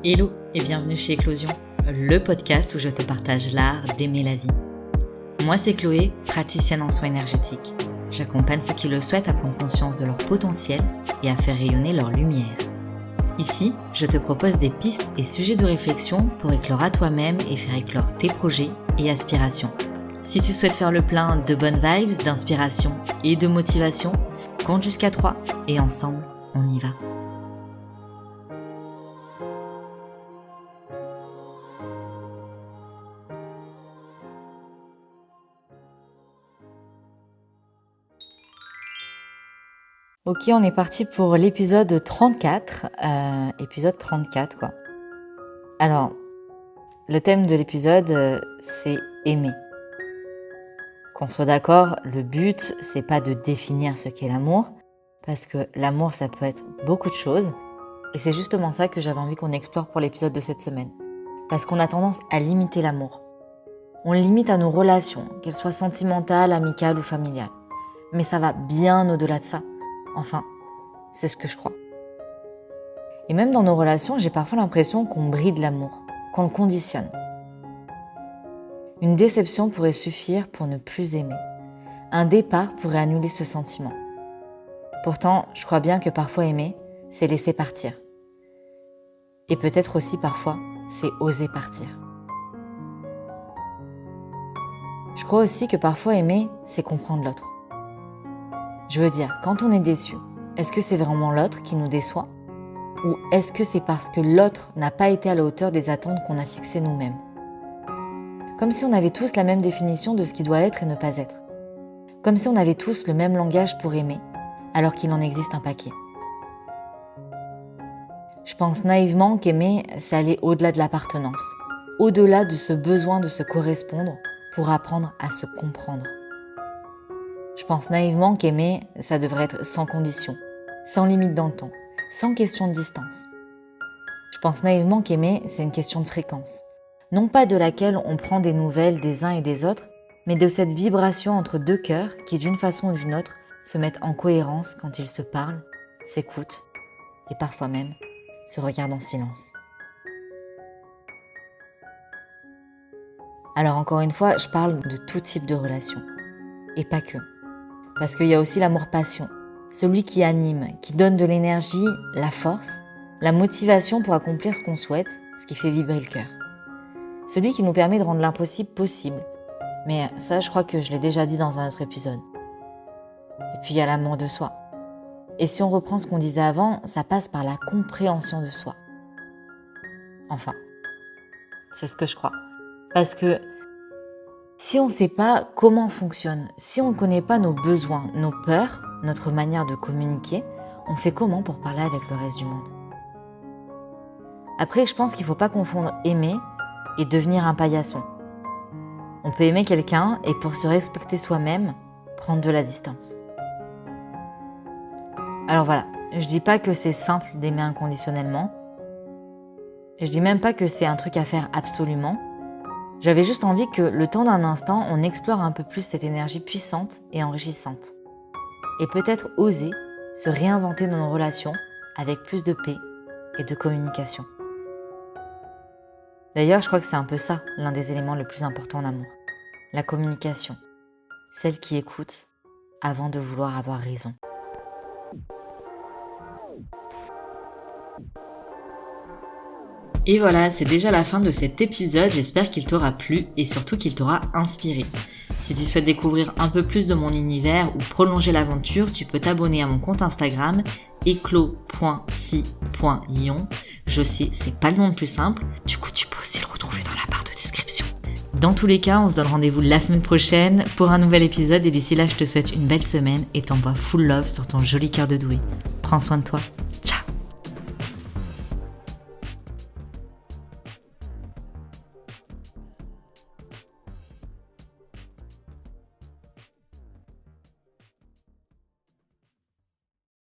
Hello et bienvenue chez Éclosion, le podcast où je te partage l'art d'aimer la vie. Moi c'est Chloé, praticienne en soins énergétiques. J'accompagne ceux qui le souhaitent à prendre conscience de leur potentiel et à faire rayonner leur lumière. Ici, je te propose des pistes et sujets de réflexion pour éclore à toi-même et faire éclore tes projets et aspirations. Si tu souhaites faire le plein de bonnes vibes, d'inspiration et de motivation, compte jusqu'à 3 et ensemble, on y va. Ok, on est parti pour l'épisode 34. Épisode 34, quoi. Alors, le thème de l'épisode, c'est aimer. Qu'on soit d'accord, le but, c'est pas de définir ce qu'est l'amour, parce que l'amour, ça peut être beaucoup de choses. Et c'est justement ça que j'avais envie qu'on explore pour l'épisode de cette semaine. Parce qu'on a tendance à limiter l'amour. On le limite à nos relations, qu'elles soient sentimentales, amicales ou familiales. Mais ça va bien au-delà de ça. Enfin, c'est ce que je crois. Et même dans nos relations, j'ai parfois l'impression qu'on bride l'amour, qu'on le conditionne. Une déception pourrait suffire pour ne plus aimer. Un départ pourrait annuler ce sentiment. Pourtant, je crois bien que parfois aimer, c'est laisser partir. Et peut-être aussi parfois, c'est oser partir. Je crois aussi que parfois aimer, c'est comprendre l'autre. Je veux dire, quand on est déçu, est-ce que c'est vraiment l'autre qui nous déçoit? Ou est-ce que c'est parce que l'autre n'a pas été à la hauteur des attentes qu'on a fixées nous-mêmes? Comme si on avait tous la même définition de ce qui doit être et ne pas être. Comme si on avait tous le même langage pour aimer, alors qu'il en existe un paquet. Je pense naïvement qu'aimer, c'est aller au-delà de l'appartenance, au-delà de ce besoin de se correspondre pour apprendre à se comprendre. Je pense naïvement qu'aimer, ça devrait être sans condition, sans limite dans le temps, sans question de distance. Je pense naïvement qu'aimer, c'est une question de fréquence. Non pas de laquelle on prend des nouvelles des uns et des autres, mais de cette vibration entre deux cœurs qui, d'une façon ou d'une autre, se mettent en cohérence quand ils se parlent, s'écoutent et parfois même se regardent en silence. Alors encore une fois, je parle de tout type de relation, et pas que. Parce qu'il y a aussi l'amour-passion, celui qui anime, qui donne de l'énergie, la force, la motivation pour accomplir ce qu'on souhaite, ce qui fait vibrer le cœur. Celui qui nous permet de rendre l'impossible possible. Mais ça, je crois que je l'ai déjà dit dans un autre épisode. Et puis il y a l'amour de soi. Et si on reprend ce qu'on disait avant, ça passe par la compréhension de soi. Enfin, c'est ce que je crois. Parce que si on ne sait pas comment on fonctionne, si on ne connaît pas nos besoins, nos peurs, notre manière de communiquer, on fait comment pour parler avec le reste du monde? Après, je pense qu'il ne faut pas confondre aimer et devenir un paillasson. On peut aimer quelqu'un et pour se respecter soi-même, prendre de la distance. Alors voilà, je dis pas que c'est simple d'aimer inconditionnellement. Je dis même pas que c'est un truc à faire absolument. J'avais juste envie que, le temps d'un instant, on explore un peu plus cette énergie puissante et enrichissante. Et peut-être oser se réinventer dans nos relations avec plus de paix et de communication. D'ailleurs, je crois que c'est un peu ça, l'un des éléments le plus importants en amour. La communication. Celle qui écoute avant de vouloir avoir raison. Et voilà, c'est déjà la fin de cet épisode, j'espère qu'il t'aura plu et surtout qu'il t'aura inspiré. Si tu souhaites découvrir un peu plus de mon univers ou prolonger l'aventure, tu peux t'abonner à mon compte Instagram eclos.si.ion. Je sais, c'est pas le nom le plus simple, du coup tu peux aussi le retrouver dans la barre de description. Dans tous les cas, on se donne rendez-vous la semaine prochaine pour un nouvel épisode et d'ici là, je te souhaite une belle semaine et t'envoie full love sur ton joli cœur de doué. Prends soin de toi.